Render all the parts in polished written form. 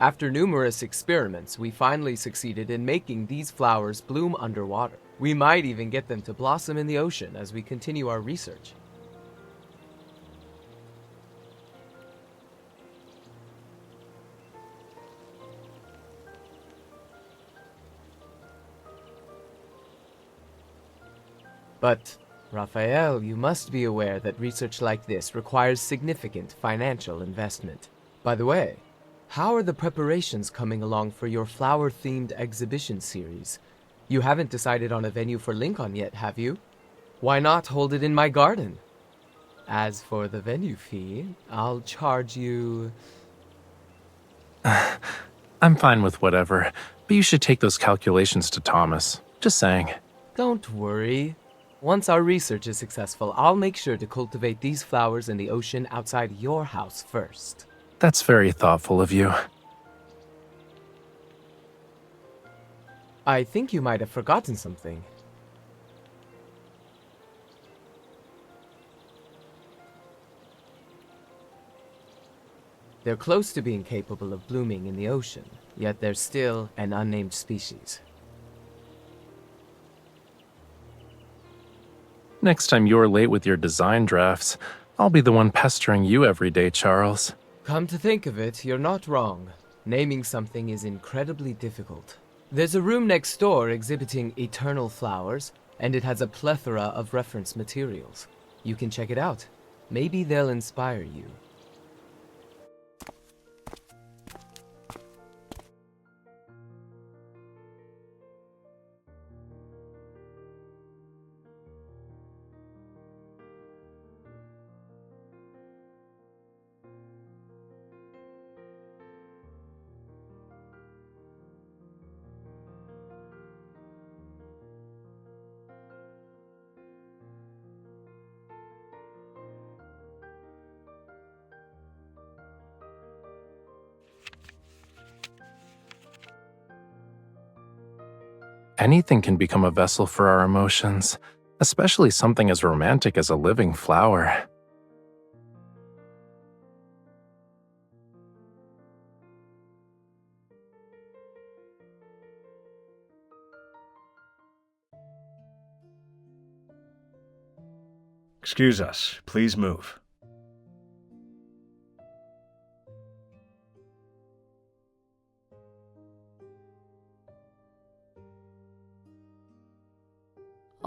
After numerous experiments, we finally succeeded in making these flowers bloom underwater. We might even get them to blossom in the ocean as we continue our research. But, Rafayel, you must be aware that research like this requires significant financial investment. By the way, how are the preparations coming along for your flower-themed exhibition series? You haven't decided on a venue for Lincoln yet, have you? Why not hold it in my garden? As for the venue fee, I'll charge you... I'm fine with whatever, but you should take those calculations to Thomas. Just saying. Don't worry. Once our research is successful, I'll make sure to cultivate these flowers in the ocean outside your house first. That's very thoughtful of you. I think you might have forgotten something. They're close to being capable of blooming in the ocean, yet they're still an unnamed species. Next time you're late with your design drafts, I'll be the one pestering you every day, Charles. Come to think of it, you're not wrong. Naming something is incredibly difficult. There's a room next door exhibiting eternal flowers, and it has a plethora of reference materials. You can check it out. Maybe they'll inspire you. Anything can become a vessel for our emotions, especially something as romantic as a living flower. Excuse us. Please move.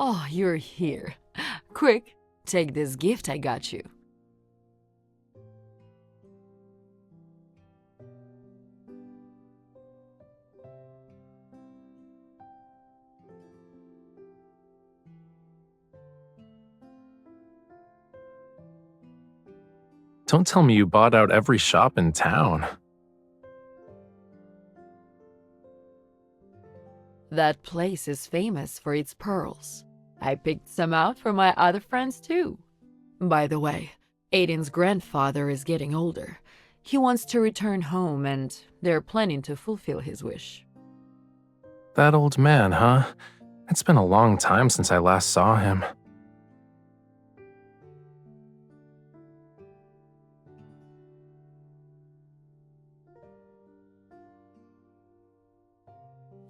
Oh, you're here. Quick, take this gift I got you. Don't tell me you bought out every shop in town. That place is famous for its pearls. I picked some out for my other friends too. By the way, Aiden's grandfather is getting older. He wants to return home and they're planning to fulfill his wish. That old man, huh? It's been a long time since I last saw him.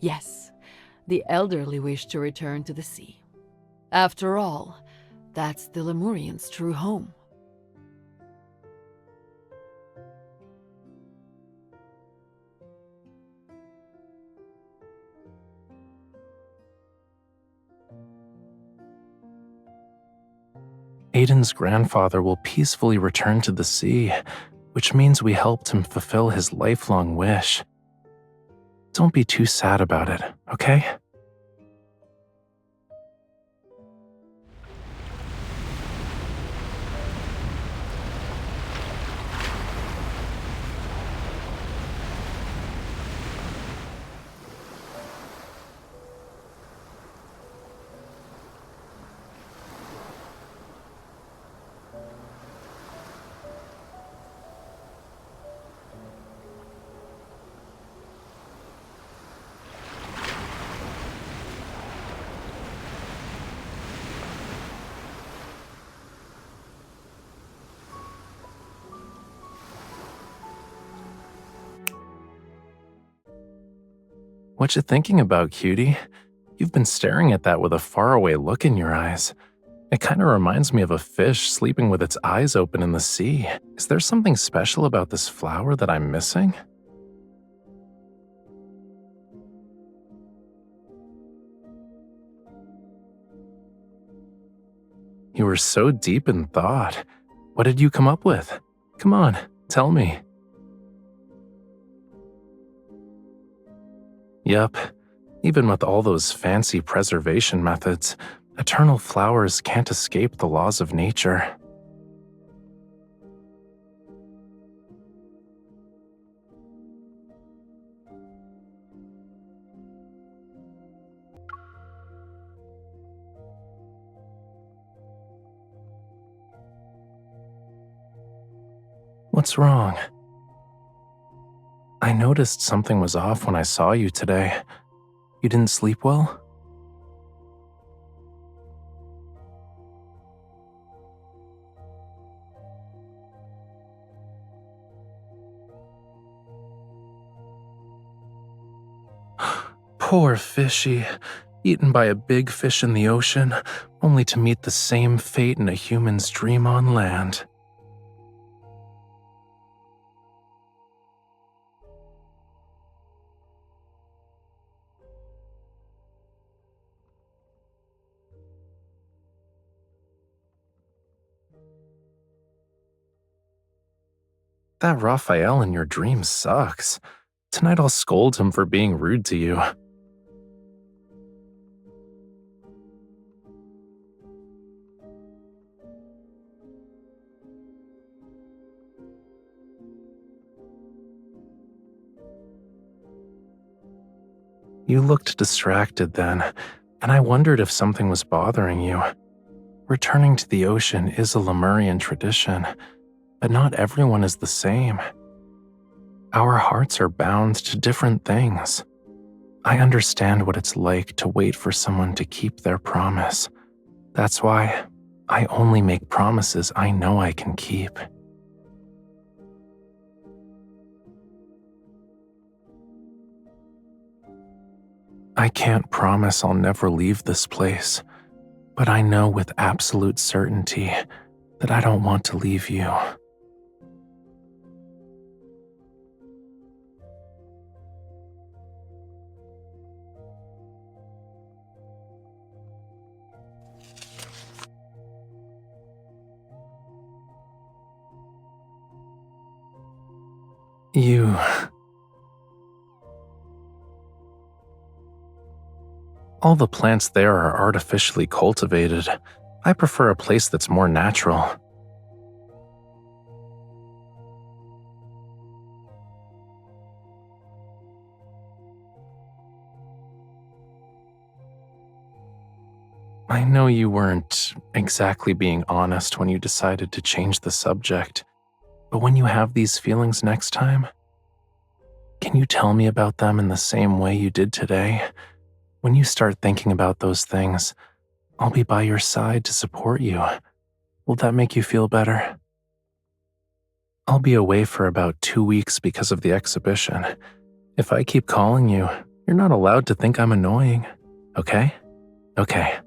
Yes, the elderly wish to return to the sea. After all, that's the Lemurians' true home. Aiden's grandfather will peacefully return to the sea, which means we helped him fulfill his lifelong wish. Don't be too sad about it, okay? What you thinking about, cutie? You've been staring at that with a faraway look in your eyes. It kind of reminds me of a fish sleeping with its eyes open in the sea. Is there something special about this flower that I'm missing? You were so deep in thought. What did you come up with? Come on, tell me. Yup, even with all those fancy preservation methods, eternal flowers can't escape the laws of nature. What's wrong? I noticed something was off when I saw you today. You didn't sleep well? Poor fishy, eaten by a big fish in the ocean, only to meet the same fate in a human's dream on land. That Raphael in your dream sucks. Tonight I'll scold him for being rude to you. You looked distracted then, and I wondered if something was bothering you. Returning to the ocean is a Lemurian tradition, but not everyone is the same. Our hearts are bound to different things. I understand what it's like to wait for someone to keep their promise. That's why I only make promises I know I can keep. I can't promise I'll never leave this place, but I know with absolute certainty that I don't want to leave you. All the plants there are artificially cultivated. I prefer a place that's more natural. I know you weren't exactly being honest when you decided to change the subject, but when you have these feelings next time, can you tell me about them in the same way you did today? When you start thinking about those things, I'll be by your side to support you. Will that make you feel better? I'll be away for about 2 weeks because of the exhibition. If I keep calling you, you're not allowed to think I'm annoying, okay? Okay.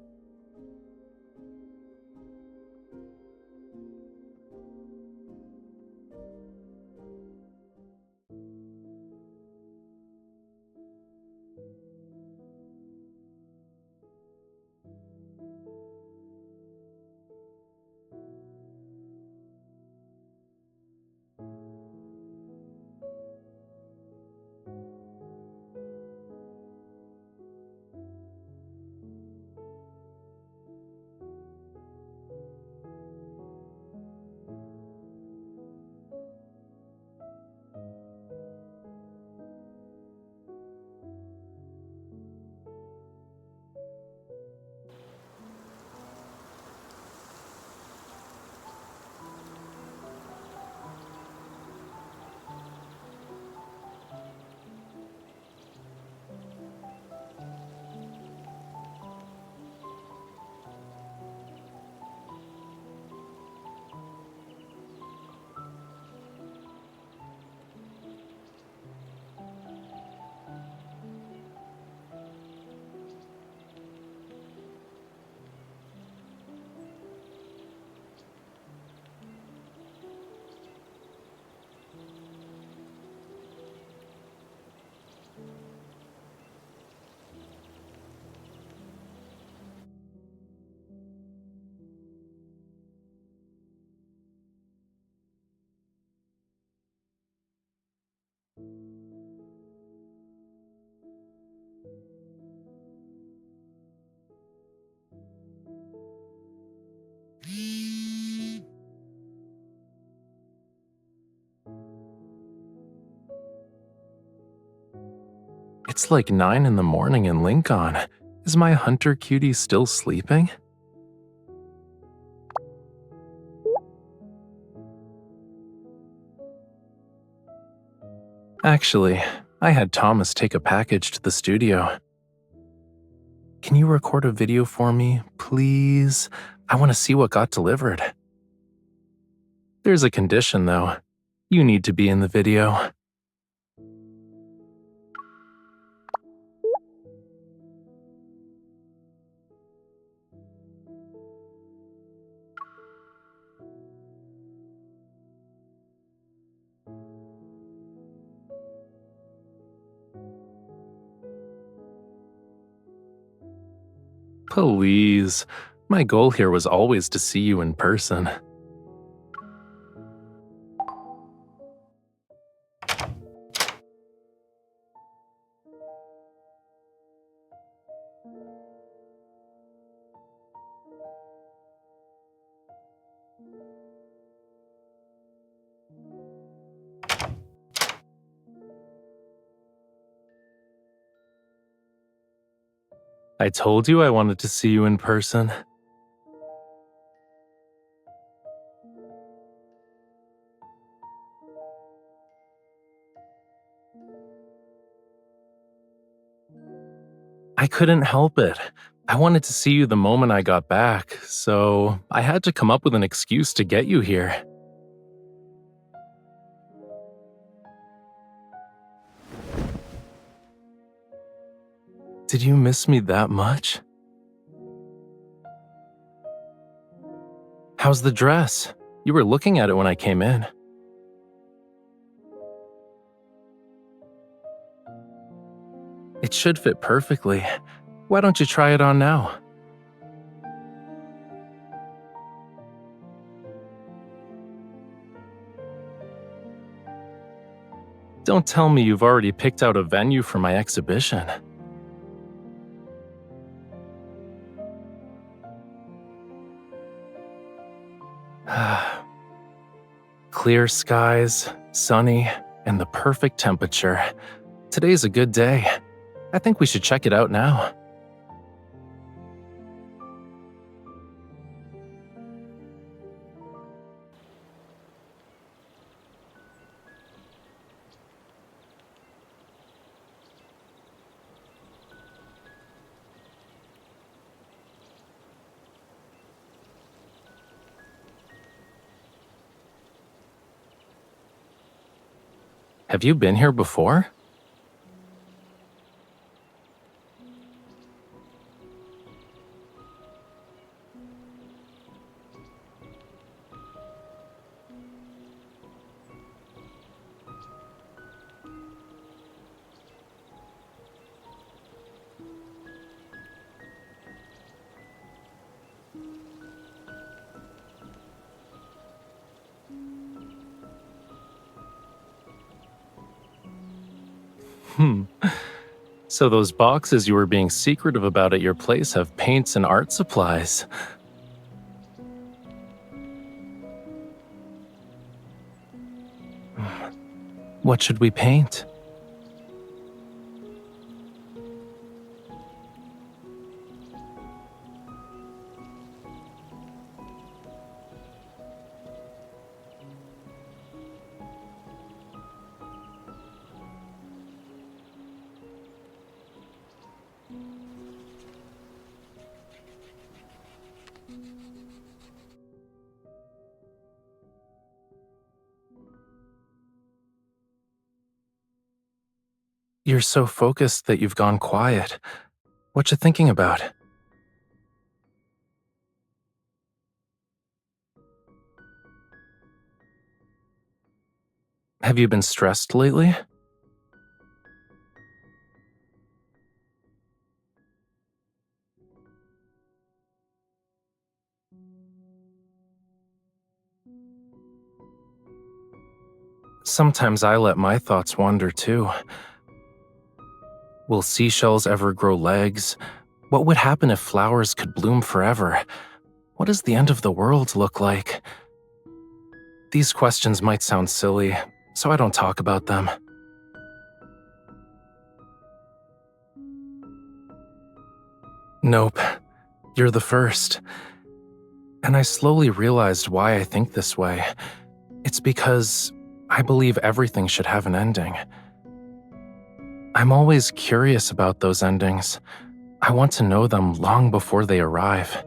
It's like 9 in the morning in Lincoln. Is my hunter cutie still sleeping? Actually, I had Thomas take a package to the studio. Can you record a video for me, please? I want to see what got delivered. There's a condition, though. You need to be in the video. Please. My goal here was always to see you in person. I told you I wanted to see you in person. I couldn't help it. I wanted to see you the moment I got back, so I had to come up with an excuse to get you here. Did you miss me that much? How's the dress? You were looking at it when I came in. It should fit perfectly. Why don't you try it on now? Don't tell me you've already picked out a venue for my exhibition. Clear skies, sunny, and the perfect temperature. Today's a good day. I think we should check it out now. Have you been here before? So those boxes you were being secretive about at your place have paints and art supplies. What should we paint? You're so focused that you've gone quiet. What you thinking about? Have you been stressed lately? Sometimes I let my thoughts wander too. Will seashells ever grow legs? What would happen if flowers could bloom forever? What does the end of the world look like? These questions might sound silly, so I don't talk about them. Nope. You're the first. And I slowly realized why I think this way. It's because I believe everything should have an ending. I'm always curious about those endings. I want to know them long before they arrive.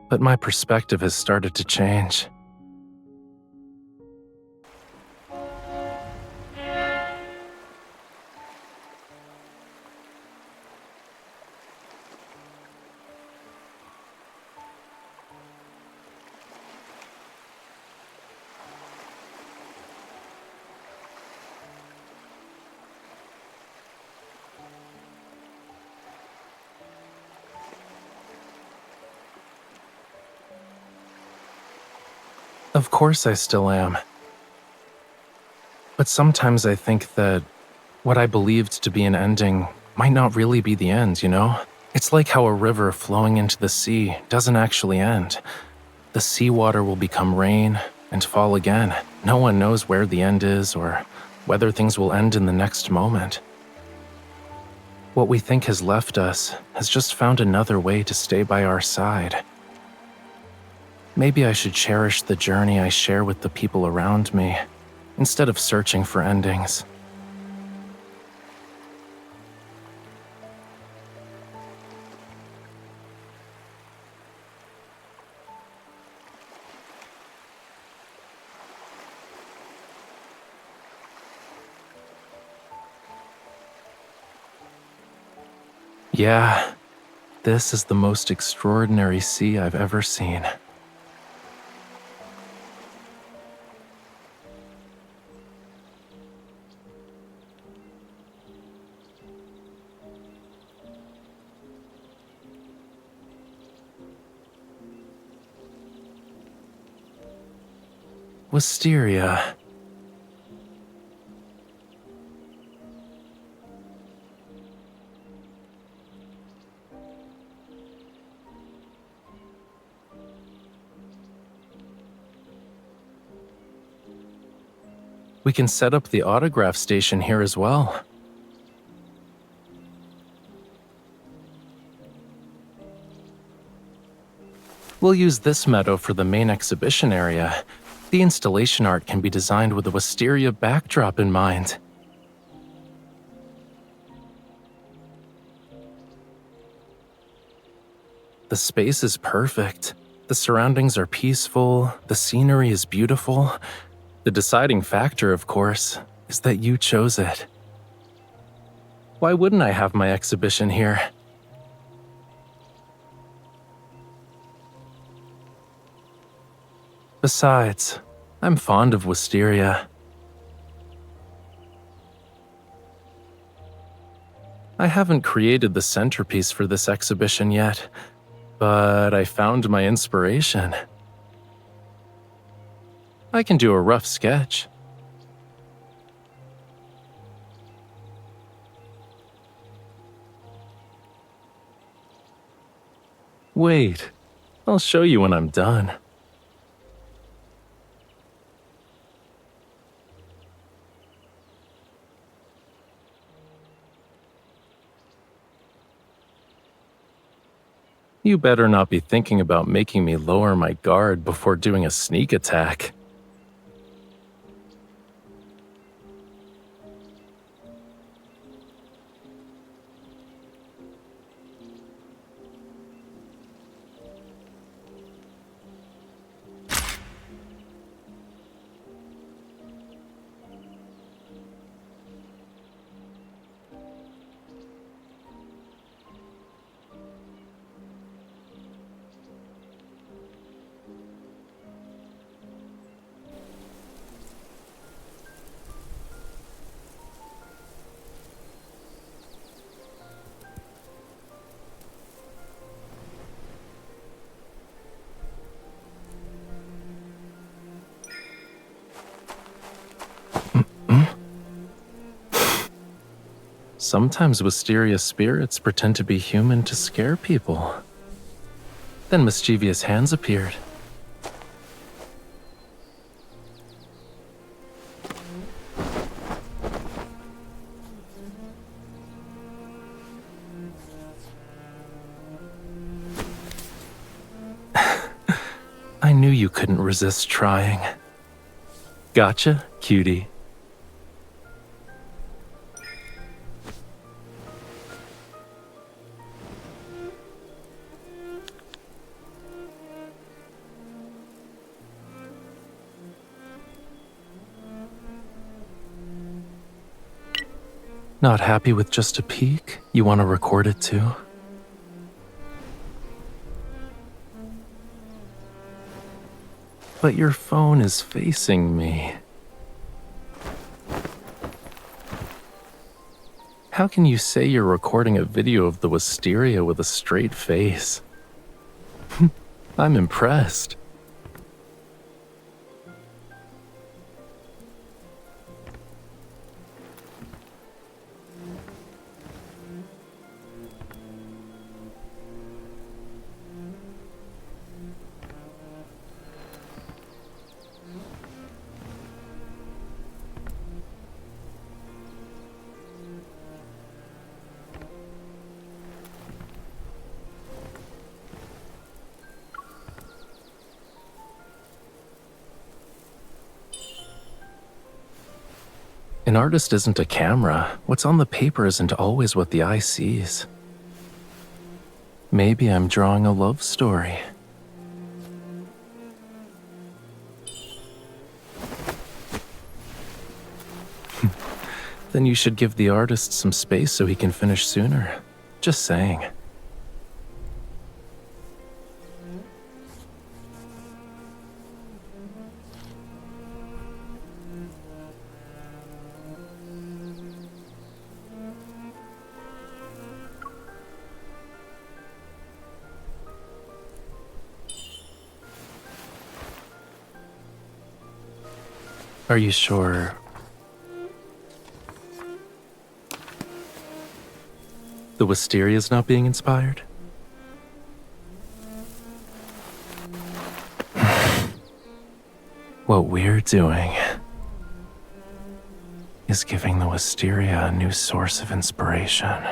But my perspective has started to change. Of course I still am. But sometimes I think that what I believed to be an ending might not really be the end, you know? It's like how a river flowing into the sea doesn't actually end. The seawater will become rain and fall again. No one knows where the end is or whether things will end in the next moment. What we think has left us has just found another way to stay by our side. Maybe I should cherish the journey I share with the people around me, instead of searching for endings. Yeah, this is the most extraordinary sea I've ever seen. Wisteria. We can set up the autograph station here as well. We'll use this meadow for the main exhibition area. The installation art can be designed with a Wisteria backdrop in mind. The space is perfect. The surroundings are peaceful. The scenery is beautiful. The deciding factor, of course, is that you chose it. Why wouldn't I have my exhibition here? Besides, I'm fond of Wisteria. I haven't created the centerpiece for this exhibition yet, but I found my inspiration. I can do a rough sketch. Wait, I'll show you when I'm done. You better not be thinking about making me lower my guard before doing a sneak attack. Sometimes Wisteria spirits pretend to be human to scare people. Then mischievous hands appeared. I knew you couldn't resist trying. Gotcha, cutie. Not happy with just a peek? You want to record it too? But your phone is facing me. How can you say you're recording a video of the Wisteria with a straight face? I'm impressed. An artist isn't a camera. What's on the paper isn't always what the eye sees. Maybe I'm drawing a love story. Then you should give the artist some space so he can finish sooner. Just saying. Are you sure? The Wisteria is not being inspired? What we're doing is giving the Wisteria a new source of inspiration.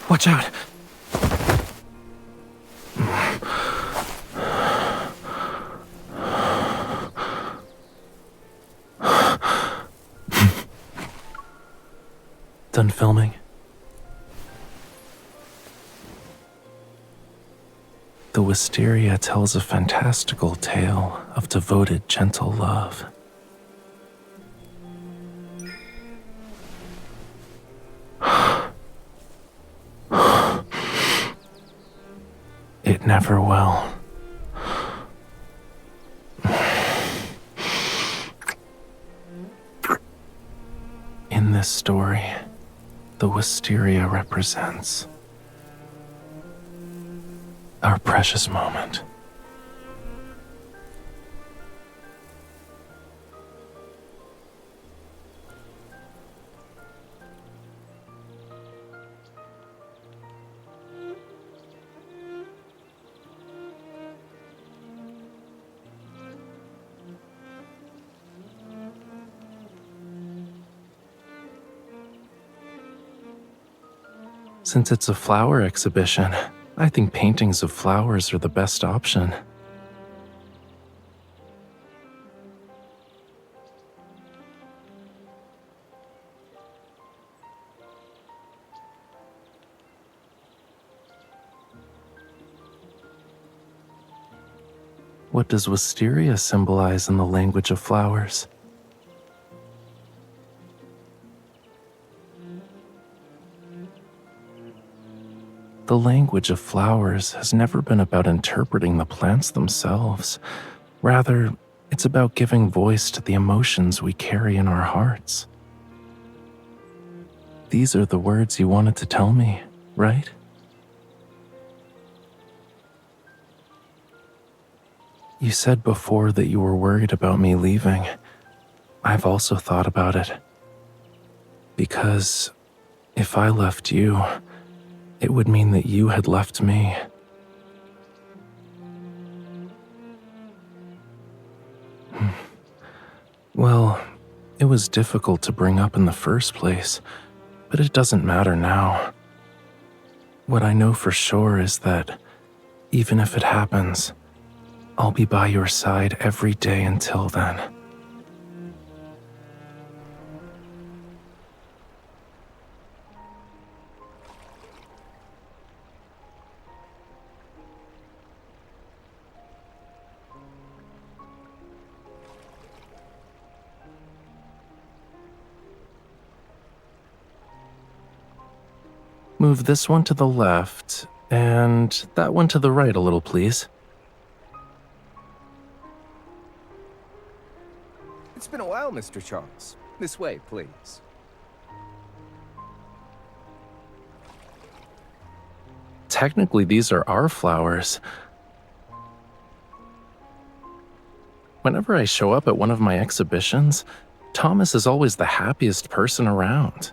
Watch out! Done filming? The Wisteria tells a fantastical tale of devoted, gentle love. It never will. In this story, the Wisteria represents our precious moment. Since it's a flower exhibition, I think paintings of flowers are the best option. What does Wisteria symbolize in the language of flowers? The language of flowers has never been about interpreting the plants themselves. Rather, it's about giving voice to the emotions we carry in our hearts. These are the words you wanted to tell me, right? You said before that you were worried about me leaving. I've also thought about it. Because if I left you, it would mean that you had left me. Well, it was difficult to bring up in the first place, but it doesn't matter now. What I know for sure is that, even if it happens, I'll be by your side every day until then. Move this one to the left, and that one to the right a little, please. It's been a while, Mr. Charles. This way, please. Technically, these are our flowers. Whenever I show up at one of my exhibitions, Thomas is always the happiest person around.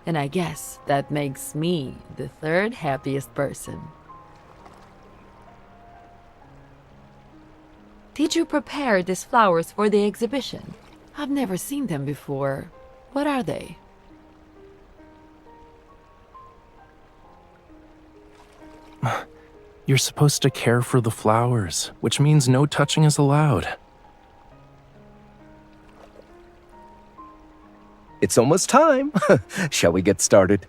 And I guess that makes me the third happiest person. Did you prepare these flowers for the exhibition? I've never seen them before. What are they? You're supposed to care for the flowers, which means no touching is allowed. It's almost time. Shall we get started?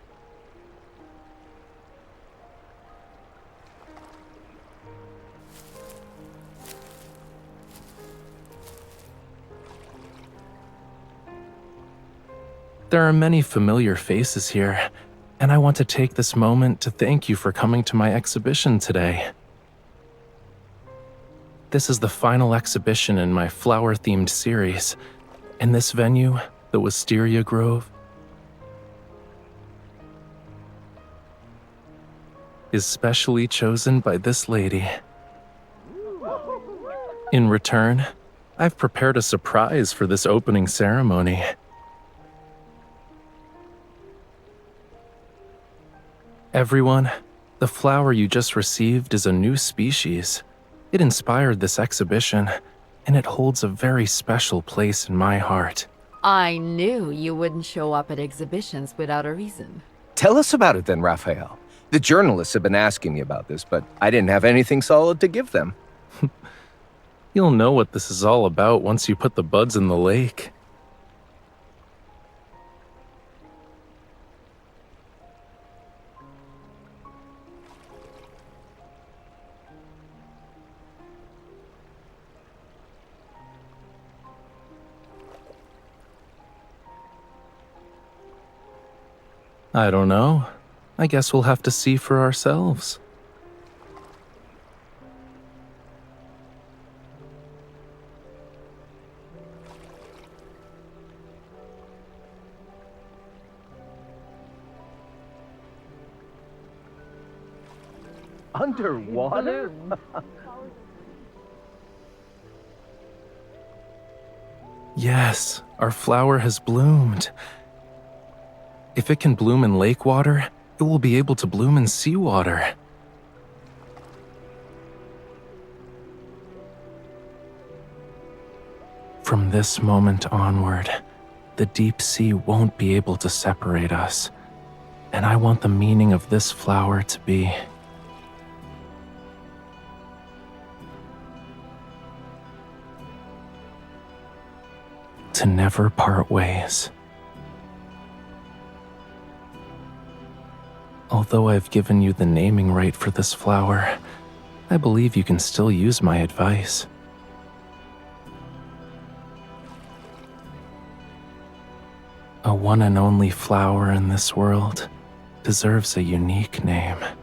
There are many familiar faces here, and I want to take this moment to thank you for coming to my exhibition today. This is the final exhibition in my flower-themed series. In this venue, the Wisteria Grove, is specially chosen by this lady. In return, I've prepared a surprise for this opening ceremony. Everyone, the flower you just received is a new species. It inspired this exhibition, and it holds a very special place in my heart. I knew you wouldn't show up at exhibitions without a reason. Tell us about it then, Raphael. The journalists have been asking me about this, but I didn't have anything solid to give them. You'll know what this is all about once you put the buds in the lake. I don't know. I guess we'll have to see for ourselves. Underwater? Yes, our flower has bloomed. If it can bloom in lake water, it will be able to bloom in seawater. From this moment onward, the deep sea won't be able to separate us, and I want the meaning of this flower to be to never part ways. Although I've given you the naming right for this flower, I believe you can still use my advice. A one and only flower in this world deserves a unique name.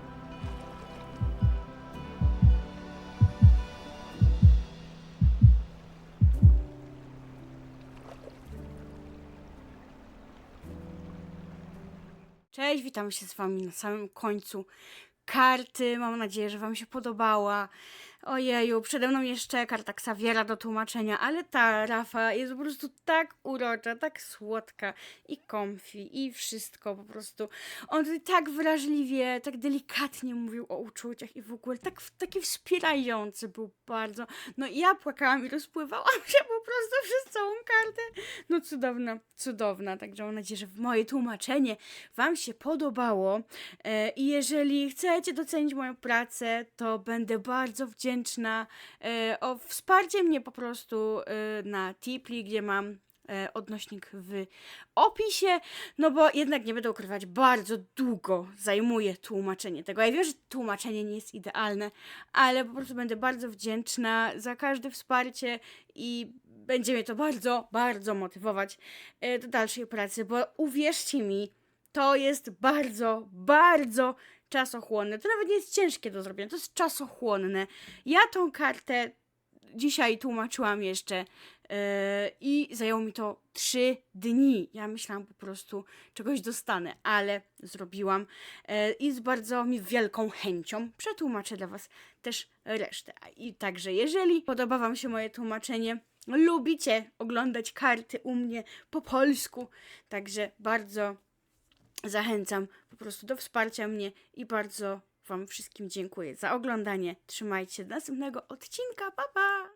Cześć, witam się z wami na samym końcu karty. Mam nadzieję, że wam się podobała. Ojeju, przede mną jeszcze karta Xaviera do tłumaczenia, ale ta Rafa jest po prostu tak urocza, tak słodka i comfy i wszystko po prostu. On tutaj tak wrażliwie, tak delikatnie mówił o uczuciach i w ogóle taki wspierający był bardzo. No i ja płakałam i rozpływałam się po prostu przez całą kartę. No cudowna, cudowna. Także mam nadzieję, że moje tłumaczenie wam się podobało. I jeżeli chcecie docenić moją pracę, to będę bardzo wdzięczna o wsparcie mnie po prostu na Tipli, gdzie mam odnośnik w opisie, no bo jednak nie będę ukrywać, bardzo długo zajmuje tłumaczenie tego. Ja wiem, że tłumaczenie nie jest idealne, ale po prostu będę bardzo wdzięczna za każde wsparcie i będzie mnie to bardzo, bardzo motywować do dalszej pracy, bo uwierzcie mi, to jest bardzo, bardzo czasochłonne. To nawet nie jest ciężkie do zrobienia, to jest czasochłonne. Ja tą kartę dzisiaj tłumaczyłam jeszcze i zajęło mi to 3 dni. Ja myślałam po prostu, czegoś dostanę, ale zrobiłam i z bardzo mi wielką chęcią przetłumaczę dla was też resztę. I także jeżeli podoba wam się moje tłumaczenie, lubicie oglądać karty u mnie po polsku, także bardzo zachęcam po prostu do wsparcia mnie i bardzo wam wszystkim dziękuję za oglądanie. Trzymajcie się do następnego odcinka. Pa, pa!